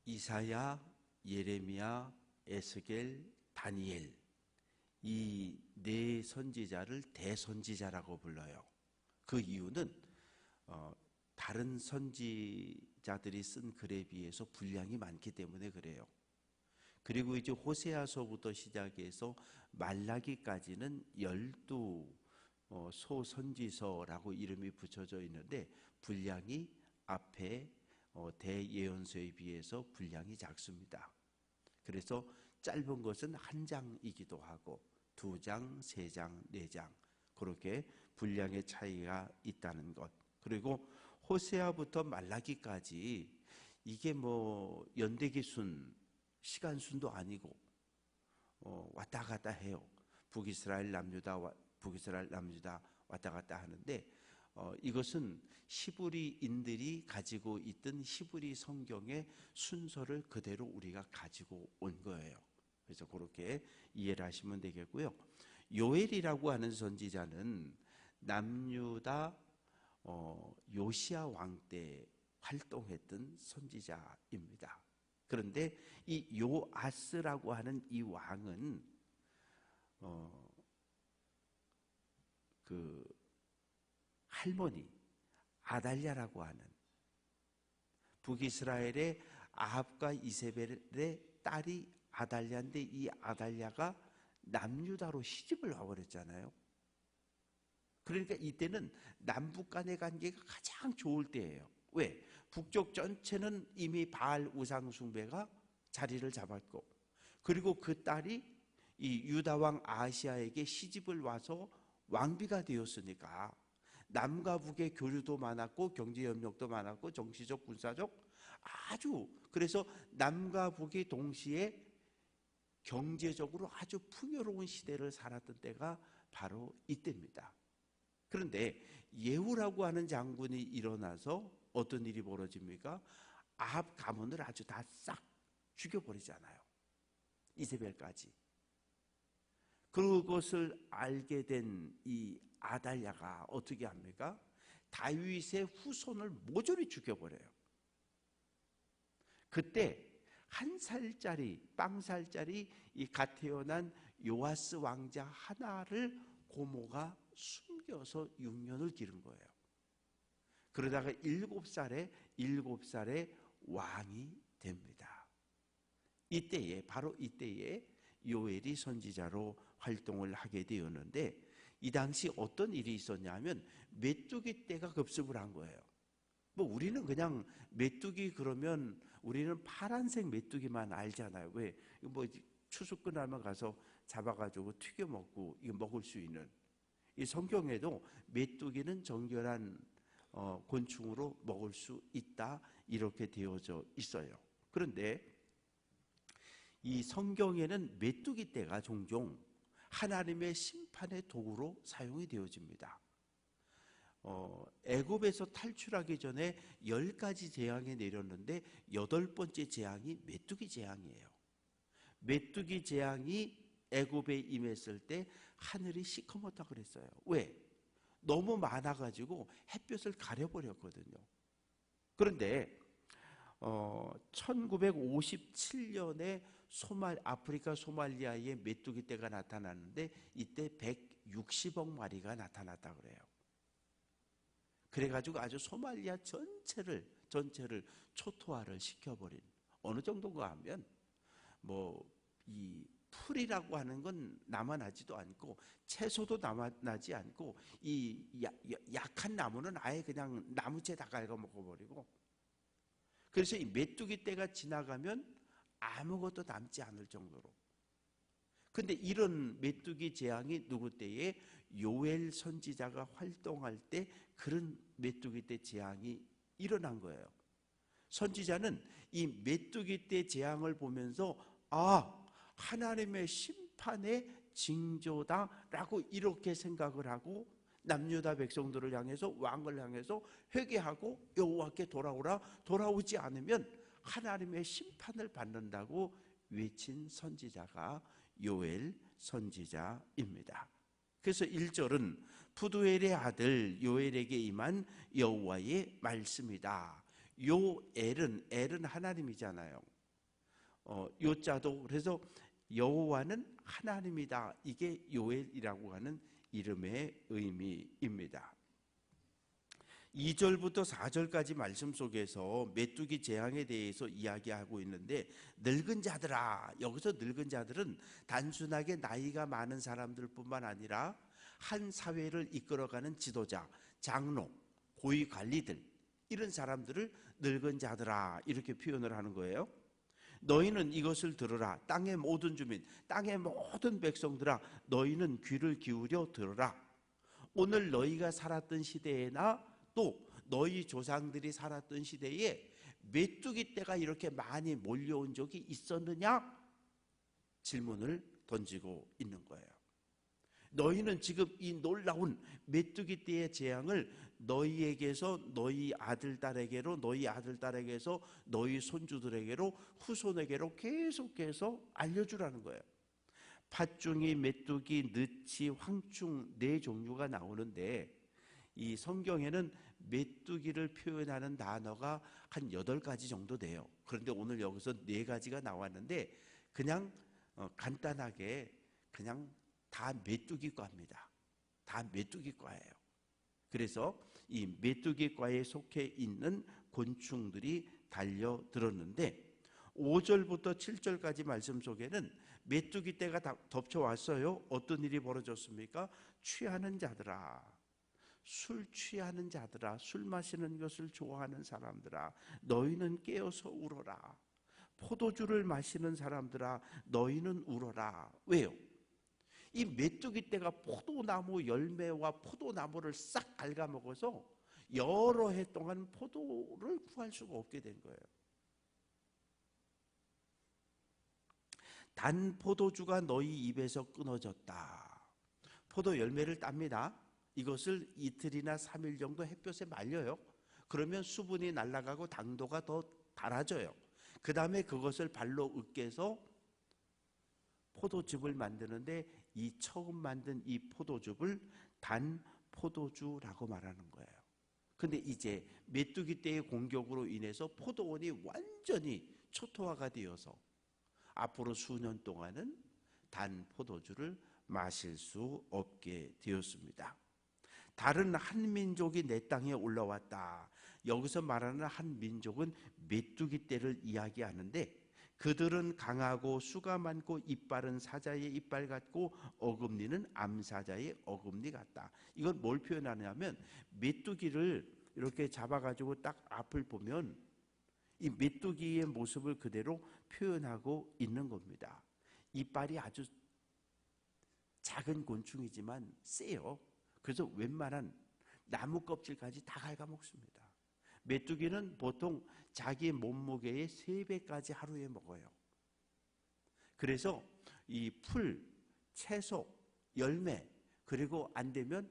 이사야, 예레미야, 에스겔, 다니엘, 이 네 선지자를 대선지자라고 불러요. 그 이유는 다른 선지자들이 쓴 글에 비해서 분량이 많기 때문에 그래요. 그리고 이제 호세아서부터 시작해서 말라기까지는 12 소선지서라고 이름이 붙여져 있는데 분량이 앞에 대예언서에 비해서 분량이 작습니다. 그래서 짧은 것은 한 장이기도 하고 2장, 3장, 4장 그렇게 분량의 차이가 있다는 것. 그리고 호세아부터 말라기까지 이게 뭐 연대기순, 시간순도 아니고 왔다 갔다 해요. 북이스라엘 남유다 왔다 갔다 하는데 이것은 히브리인들이 가지고 있던 히브리 성경의 순서를 그대로 우리가 가지고 온 거예요. 그래서 그렇게 이해를 하시면 되겠고요. 요엘이라고 하는 선지자는 남유다 요시야 왕 때 활동했던 선지자입니다. 그런데 이 요아스라고 하는 이 왕은 그 할머니 아달랴라고 하는 북이스라엘의 아합과 이세벨의 딸이 아달랴인데 이 아달랴가 남유다로 시집을 와버렸잖아요. 그러니까 이때는 남북 간의 관계가 가장 좋을 때예요. 왜? 북쪽 전체는 이미 바알 우상 숭배가 자리를 잡았고, 그리고 그 딸이 이 유다 왕 아하시아에게 시집을 와서 왕비가 되었으니까 남과 북의 교류도 많았고 경제 협력도 많았고 정치적 군사적 아주, 그래서 남과 북이 동시에 경제적으로 아주 풍요로운 시대를 살았던 때가 바로 이때입니다. 그런데 예후라고 하는 장군이 일어나서 어떤 일이 벌어집니까? 아합 가문을 아주 다 싹 죽여버리잖아요. 이세벨까지. 그것을 알게 된 이 아달랴가 어떻게 합니까? 다윗의 후손을 모조리 죽여버려요. 그때 한 살짜리, 빵살짜리 이 갓 태어난 요아스 왕자 하나를 고모가 숨겨서 6년을 기른 거예요. 그러다가 7살에 왕이 됩니다. 이때에, 바로 이때에 요엘이 선지자로 활동을 하게 되었는데, 이 당시 어떤 일이 있었냐면 메뚜기 떼가 급습을 한 거예요. 뭐 우리는 그냥 메뚜기 그러면 우리는 파란색 메뚜기만 알잖아요. 왜? 뭐 추수 끝나면 가서 잡아가지고 튀겨 먹고 이거 먹을 수 있는. 이 성경에도 메뚜기는 정결한 곤충으로 먹을 수 있다 이렇게 되어져 있어요. 그런데 이 성경에는 메뚜기 떼가 종종 하나님의 심판의 도구로 사용이 되어집니다. 애굽에서 탈출하기 전에 10가지 재앙이 내렸는데 8번째 재앙이 메뚜기 재앙이에요. 메뚜기 재앙이 애굽에 임했을 때 하늘이 시커멓다 그랬어요. 왜? 너무 많아가지고 햇볕을 가려버렸거든요. 그런데 1957년에 아프리카 소말리아에 메뚜기 떼가 나타났는데 이때 160억 마리가 나타났다 그래요. 그래가지고 아주 소말리아 전체를 초토화를 시켜버린, 어느 정도가 하면 뭐 이 풀이라고 하는 건 남아나지도 않고 채소도 남아나지 않고 이 약한 나무는 아예 그냥 나무채 다 갉아먹어버리고, 그래서 이 메뚜기 떼가 지나가면 아무것도 남지 않을 정도로. 근데 이런 메뚜기 재앙이 누구 때에? 요엘 선지자가 활동할 때 그런 메뚜기 떼 재앙이 일어난 거예요. 선지자는 이 메뚜기 떼 재앙을 보면서 하나님의 심판의 징조다라고 이렇게 생각을 하고 남유다 백성들을 향해서, 왕을 향해서 회개하고 여호와께 돌아오라, 돌아오지 않으면 하나님의 심판을 받는다고 외친 선지자가 요엘 선지자입니다. 그래서 1절은 푸두엘의 아들 요엘에게 임한 여호와의 말씀이다. 요 엘은 하나님이잖아요. 요자도 그래서 여호와는 하나님이다. 이게 요엘이라고 하는 이름의 의미입니다. 2절부터 4절까지 말씀 속에서 메뚜기 재앙에 대해서 이야기하고 있는데, 늙은 자들아, 여기서 늙은 자들은 단순하게 나이가 많은 사람들뿐만 아니라 한 사회를 이끌어가는 지도자, 장로, 고위 관리들, 이런 사람들을 늙은 자들아 이렇게 표현을 하는 거예요. 너희는 이것을 들으라. 땅의 모든 주민, 땅의 모든 백성들아, 너희는 귀를 기울여 들으라. 오늘 너희가 살았던 시대에나 또 너희 조상들이 살았던 시대에 메뚜기 떼가 이렇게 많이 몰려온 적이 있었느냐? 질문을 던지고 있는 거예요. 너희는 지금 이 놀라운 메뚜기 떼의 재앙을 너희에게서 너희 아들 딸에게로, 너희 아들 딸에게서 너희 손주들에게로, 후손에게로 계속해서 알려주라는 거예요. 팥중이, 메뚜기, 느치, 황충 네 종류가 나오는데, 이 성경에는 메뚜기를 표현하는 단어가 한 8가지 정도 돼요. 그런데 오늘 여기서 4가지가 나왔는데 그냥 간단하게 그냥 다 메뚜기과입니다. 다 메뚜기과예요. 그래서 이 메뚜기과에 속해 있는 곤충들이 달려들었는데, 5절부터 7절까지 말씀 속에는 메뚜기 떼가 덮쳐왔어요. 어떤 일이 벌어졌습니까? 취하는 자들아, 술 취하는 자들아, 술 마시는 것을 좋아하는 사람들아, 너희는 깨어서 울어라. 포도주를 마시는 사람들아, 너희는 울어라. 왜요? 이 메뚜기 떼가 포도나무 열매와 포도나무를 싹 갉아먹어서 여러 해 동안 포도를 구할 수가 없게 된 거예요. 단 포도주가 너희 입에서 끊어졌다. 포도 열매를 땁니다. 이것을 이틀이나 3일 정도 햇볕에 말려요. 그러면 수분이 날아가고 당도가 더 달아져요. 그 다음에 그것을 발로 으깨서 포도즙을 만드는데, 이 처음 만든 이 포도즙을 단 포도주라고 말하는 거예요. 근데 이제 메뚜기 떼의 공격으로 인해서 포도원이 완전히 초토화가 되어서 앞으로 수년 동안은 단 포도주를 마실 수 없게 되었습니다. 다른 한 민족이 내 땅에 올라왔다. 여기서 말하는 한 민족은 메뚜기 떼를 이야기하는데, 그들은 강하고 수가 많고 이빨은 사자의 이빨 같고 어금니는 암사자의 어금니 같다. 이건 뭘 표현하냐면, 메뚜기를 이렇게 잡아가지고 딱 앞을 보면 이 메뚜기의 모습을 그대로 표현하고 있는 겁니다. 이빨이 아주 작은 곤충이지만 세요. 그래서 웬만한 나무 껍질까지 다 갉아먹습니다. 메뚜기는 보통 자기 몸무게의 3배까지 하루에 먹어요. 그래서 이 풀, 채소, 열매, 그리고 안 되면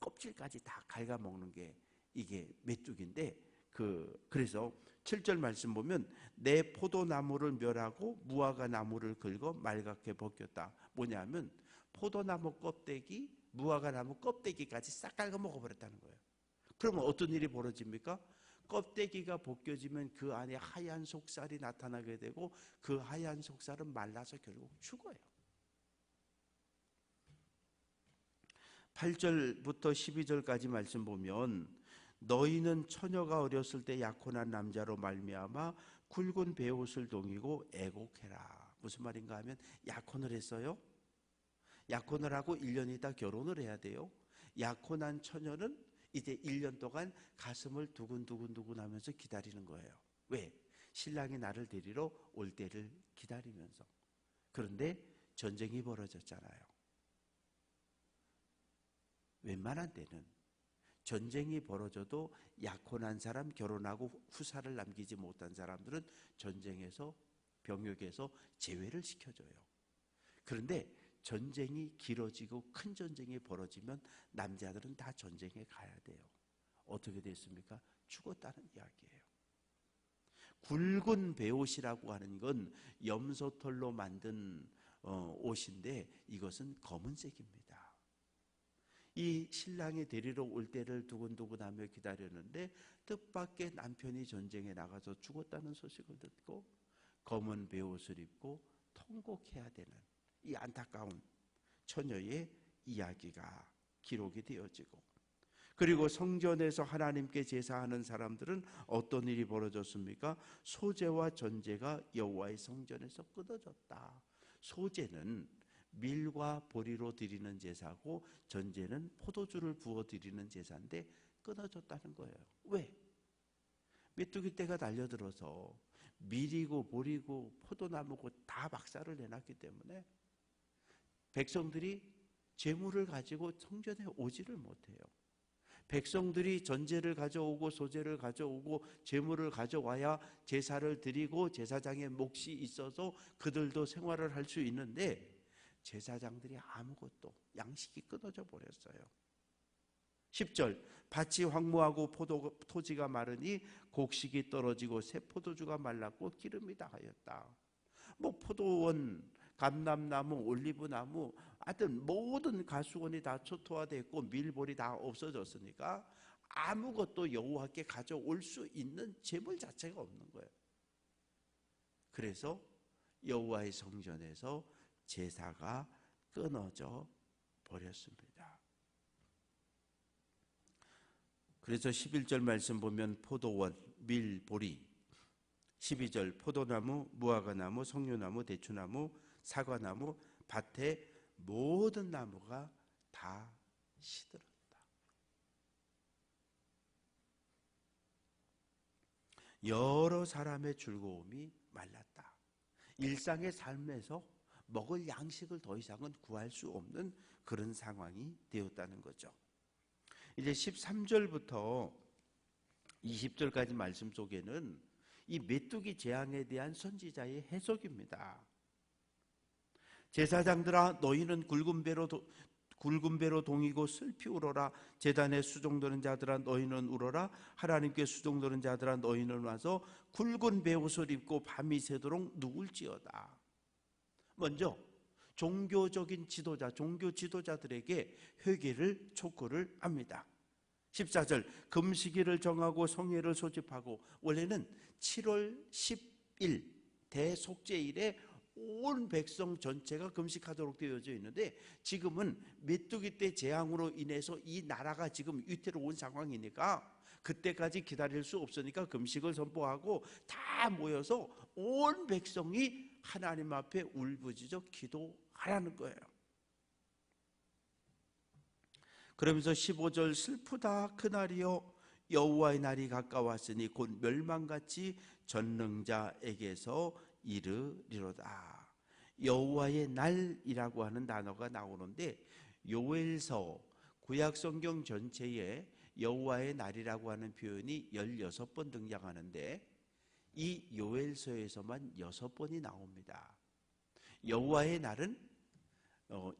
껍질까지 다 갉아먹는 게 이게 메뚜기인데, 그래서 7절 말씀 보면 내 포도나무를 멸하고 무화과 나무를 긁어 말갛게 벗겼다. 뭐냐면 포도나무 껍데기, 무화과 나무 껍데기까지 싹 갉아 먹어버렸다는 거예요. 그러면 어떤 일이 벌어집니까? 껍데기가 벗겨지면 그 안에 하얀 속살이 나타나게 되고, 그 하얀 속살은 말라서 결국 죽어요. 8절부터 12절까지 말씀 보면, 너희는 처녀가 어렸을 때 약혼한 남자로 말미암아 굵은 베옷을 동이고 애곡해라. 무슨 말인가 하면, 약혼을 했어요. 약혼을 하고 1년 있다 결혼을 해야 돼요. 약혼한 처녀는 이제 1년 동안 가슴을 두근두근 하면서 기다리는 거예요. 왜? 신랑이 나를 데리러 올 때를 기다리면서. 그런데 전쟁이 벌어졌잖아요. 웬만한 때는 전쟁이 벌어져도 약혼한 사람, 결혼하고 후사를 남기지 못한 사람들은 전쟁에서, 병역에서 제외를 시켜줘요. 그런데 전쟁이 길어지고 큰 전쟁이 벌어지면 남자들은 다 전쟁에 가야 돼요. 어떻게 됐습니까? 죽었다는 이야기예요. 굵은 베옷이라고 하는 건 염소털로 만든 옷인데, 이것은 검은색입니다. 이 신랑이 데리러 올 때를 두근두근하며 기다렸는데 뜻밖의 남편이 전쟁에 나가서 죽었다는 소식을 듣고 검은 베옷을 입고 통곡해야 되는 이 안타까운 처녀의 이야기가 기록이 되어지고, 그리고 성전에서 하나님께 제사하는 사람들은 어떤 일이 벌어졌습니까? 소제와 전제가 여호와의 성전에서 끊어졌다. 소제는 밀과 보리로 드리는 제사고 전제는 포도주를 부어 드리는 제사인데 끊어졌다는 거예요. 왜? 메뚜기 떼가 달려들어서 밀이고 보리고 포도나무고 다 박살을 내놨기 때문에 백성들이 제물을 가지고 성전에 오지를 못해요. 백성들이 전제를 가져오고 소제를 가져오고 제물을 가져와야 제사를 드리고 제사장의 몫이 있어서 그들도 생활을 할 수 있는데 제사장들이 아무것도, 양식이 끊어져 버렸어요. 10절, 밭이 황무하고 토지가 마르니 곡식이 떨어지고 새 포도주가 말랐고 기름이 다하였다. 뭐 포도원, 감람나무, 올리브나무, 하여튼 모든 가수원이 다 초토화됐고 밀볼이 다 없어졌으니까 아무것도 여호와께 가져올 수 있는 제물 자체가 없는 거예요. 그래서 여호와의 성전에서 제사가 끊어져 버렸습니다. 그래서 11절 말씀 보면 포도원, 밀, 보리, 12절 포도나무, 무화과나무, 석류나무, 대추나무, 사과나무, 밭에 모든 나무가 다 시들었다. 여러 사람의 즐거움이 말랐다. 일상의 삶에서 먹을 양식을 더 이상은 구할 수 없는 그런 상황이 되었다는 거죠. 이제 13절부터 20절까지 말씀 속에는 이 메뚜기 재앙에 대한 선지자의 해석입니다. 제사장들아, 너희는 굵은 배로 동이고 슬피 울어라. 제단에 수종드는 자들아, 너희는 울어라. 하나님께 수종드는 자들아, 너희는 와서 굵은 베옷을 입고 밤이 새도록 누울지어다. 먼저 종교적인 지도자, 종교 지도자들에게 회개를 촉구를 합니다. 14절, 금식일을 정하고 성회를 소집하고, 원래는 7월 10일 대속죄일에 온 백성 전체가 금식하도록 되어져 있는데 지금은 메뚜기 떼 재앙으로 인해서 이 나라가 지금 위태로운 상황이니까 그때까지 기다릴 수 없으니까 금식을 선포하고 다 모여서 온 백성이 하나님 앞에 울부짖어 기도하라는 거예요. 그러면서 15절, 슬프다 그날이여 여호와의 날이 가까웠으니 곧 멸망같이 전능자에게서 이르리로다. 여호와의 날이라고 하는 단어가 나오는데 요엘서, 구약성경 전체에 여호와의 날이라고 하는 표현이 16번 등장하는데 이 요엘서에서만 6번이 나옵니다. 여호와의 날은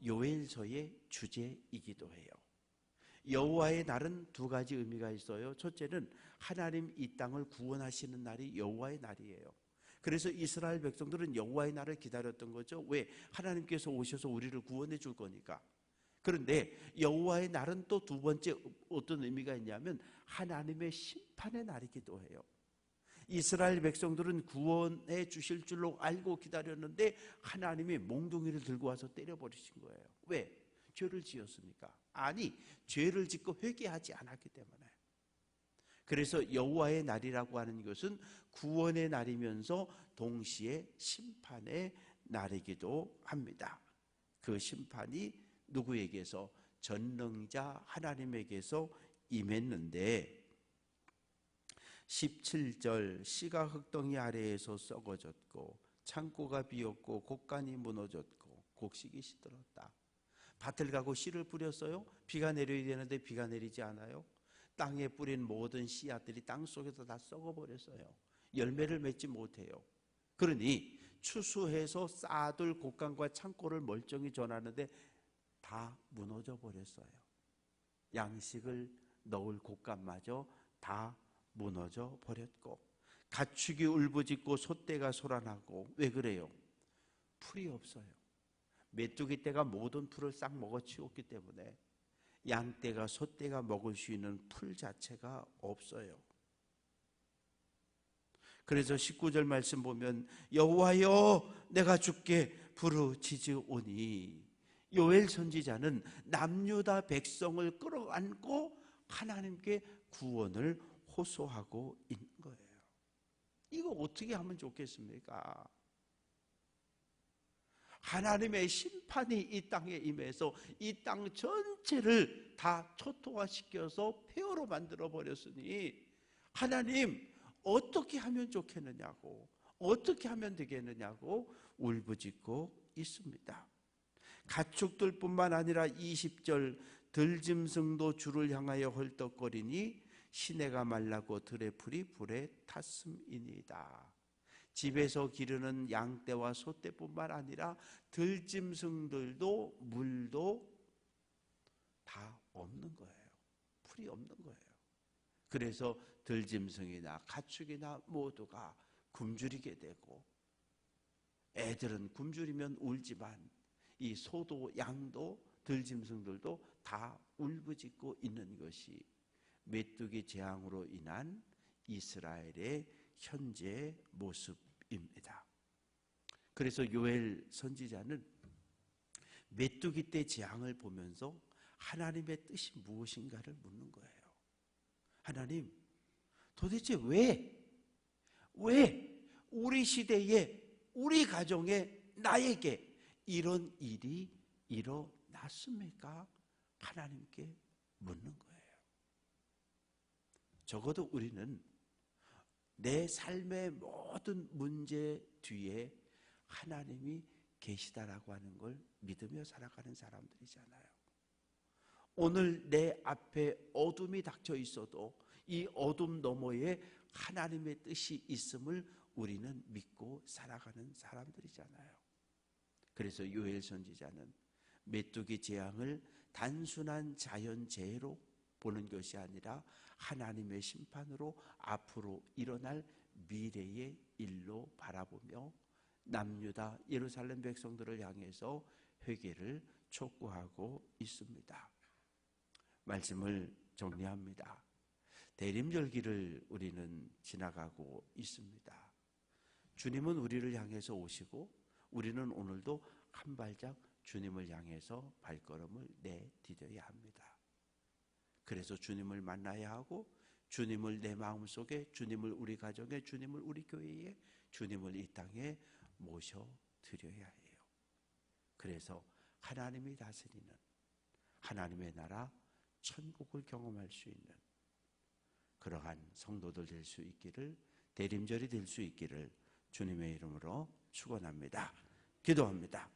요엘서의 주제이기도 해요. 여호와의 날은 두 가지 의미가 있어요. 첫째는 하나님 이 땅을 구원하시는 날이 여호와의 날이에요. 그래서 이스라엘 백성들은 여호와의 날을 기다렸던 거죠. 왜? 하나님께서 오셔서 우리를 구원해 줄 거니까. 그런데 여호와의 날은 또 두 번째 어떤 의미가 있냐면 하나님의 심판의 날이기도 해요. 이스라엘 백성들은 구원해 주실 줄로 알고 기다렸는데 하나님이 몽둥이를 들고 와서 때려버리신 거예요. 왜? 죄를 지었습니까? 아니, 죄를 짓고 회개하지 않았기 때문에. 그래서 여호와의 날이라고 하는 것은 구원의 날이면서 동시에 심판의 날이기도 합니다. 그 심판이 누구에게서? 전능자 하나님에게서 임했는데 17절, 씨가 흙덩이 아래에서 썩어졌고 창고가 비었고 곡간이 무너졌고 곡식이 시들었다. 밭을 가고 씨를 뿌렸어요. 비가 내려야 되는데 비가 내리지 않아요. 땅에 뿌린 모든 씨앗들이 땅 속에서 다 썩어버렸어요. 열매를 맺지 못해요. 그러니 추수해서 쌓아둘 곡간과 창고를 멀쩡히 전하는데 다 무너져 버렸어요. 양식을 넣을 곡간마저 다 무너져 버렸고 가축이 울부짖고 소떼가 소란하고. 왜 그래요? 풀이 없어요. 메뚜기 떼가 모든 풀을 싹 먹어치웠기 때문에 양떼가 소떼가 먹을 수 있는 풀 자체가 없어요. 그래서 19절 말씀 보면 여호와여 내가 주께 부르짖으오니, 요엘 선지자는 남유다 백성을 끌어안고 하나님께 구원을 호소하고 있는 거예요. 이거 어떻게 하면 좋겠습니까? 하나님의 심판이 이 땅에 임해서 이 땅 전체를 다 초토화시켜서 폐허로 만들어 버렸으니 하나님 어떻게 하면 좋겠느냐고, 어떻게 하면 되겠느냐고 울부짖고 있습니다. 가축들뿐만 아니라 20절 들짐승도 주를 향하여 헐떡거리니 시내가 말라고 들의 풀이 불에 탔음이니이다. 집에서 기르는 양떼와 소떼뿐만 아니라 들짐승들도 물도 다 없는 거예요. 풀이 없는 거예요. 그래서 들짐승이나 가축이나 모두가 굶주리게 되고, 애들은 굶주리면 울지만 이 소도 양도 들짐승들도 다 울부짖고 있는 것이 메뚜기 재앙으로 인한 이스라엘의 현재 모습입니다. 그래서 요엘 선지자는 메뚜기 때 재앙을 보면서 하나님의 뜻이 무엇인가를 묻는 거예요. 하나님, 도대체 왜 우리 시대에, 우리 가정에, 나에게 이런 일이 일어났습니까? 하나님께 묻는 거예요. 적어도 우리는 내 삶의 모든 문제 뒤에 하나님이 계시다라고 하는 걸 믿으며 살아가는 사람들이잖아요. 오늘 내 앞에 어둠이 닥쳐 있어도 이 어둠 너머에 하나님의 뜻이 있음을 우리는 믿고 살아가는 사람들이잖아요. 그래서 요엘 선지자는 메뚜기 재앙을 단순한 자연재해로 보는 것이 아니라 하나님의 심판으로 앞으로 일어날 미래의 일로 바라보며 남유다 예루살렘 백성들을 향해서 회개를 촉구하고 있습니다. 말씀을 정리합니다. 대림절기를 우리는 지나가고 있습니다. 주님은 우리를 향해서 오시고 우리는 오늘도 한 발짝 주님을 향해서 발걸음을 내디뎌야 합니다. 그래서 주님을 만나야 하고, 주님을 내 마음속에, 주님을 우리 가정에, 주님을 우리 교회에, 주님을 이 땅에 모셔드려야 해요. 그래서 하나님이 다스리는 하나님의 나라 천국을 경험할 수 있는 그러한 성도들 될 수 있기를, 대림절이 될 수 있기를 주님의 이름으로 축원합니다. 기도합니다.